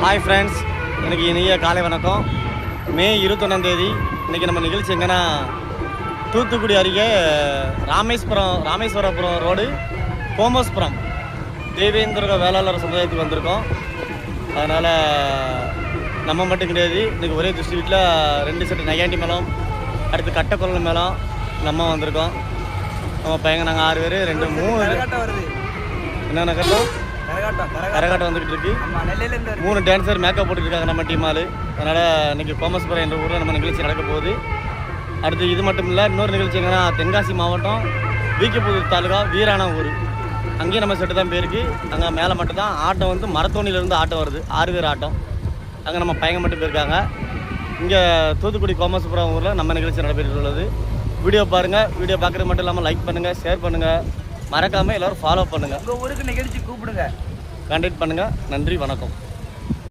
Hi friends, எனக்கு இனிய காலை வணக்கம். மே 21 இன்றைக்கி நம்ம நிகழ்ச்சி எங்கன்னா தூத்துக்குடி அருகே ராமேஸ்வரபுரம் ரோடு கோமஸ்புரம் தேவேந்திர வேளாளர் சமுதாயத்துக்கு வந்திருக்கோம். அதனால் நம்ம மட்டும் கிடையாது, இன்றைக்கி ஒரே டிஸ்ட்ரிக்டில் 2 செட்டு நையாண்டி மேளம், அடுத்து கட்டக்குரல் மேளம் நம்ம வந்திருக்கோம். நம்ம பையங்க நாங்கள் 6 பேர் 3 வருது. என்னென்ன கட்டம் கரகாட்டம் வந்துக்கிட்டு இருக்கு. 3 டான்ஸர் மேக்கப் போட்டுருக்காங்க நம்ம டீம் ஆள். அதனால் இன்றைக்கி கோமஸ்புரம் என்ற ஊரில் நம்ம நிகழ்ச்சி நடக்க போகுது. அடுத்து இது மட்டும் இல்லை, இன்னொரு நிகழ்ச்சி எங்கன்னா தென்காசி மாவட்டம் வீக்கப்புதூர் தாலுகா வீரான ஊர், அங்கேயும் நம்ம செட்டு தான் போயிருக்கு. அங்கே மேலே மட்டும் தான் ஆட்டம் வந்து மரத்தோணியிலேருந்து ஆட்டம் வருது, 6 பேர் ஆட்டம். அங்கே நம்ம பையங்க மட்டும் போயிருக்காங்க. இங்கே தூத்துக்குடி கோமஸ்புரம் ஊரில் நம்ம நிகழ்ச்சி நடைபெற்று உள்ளது. வீடியோ பாருங்கள். வீடியோ பார்க்குறது மட்டும் இல்லாமல் லைக் பண்ணுங்கள், ஷேர் பண்ணுங்கள், மறக்காமல் எல்லோரும் ஃபாலோ பண்ணுங்கள். உங்கள் ஊருக்கு நிகழ்ச்சி கூப்பிடுங்க, கான்டாக்ட் பண்ணுங்கள். நன்றி, வணக்கம்.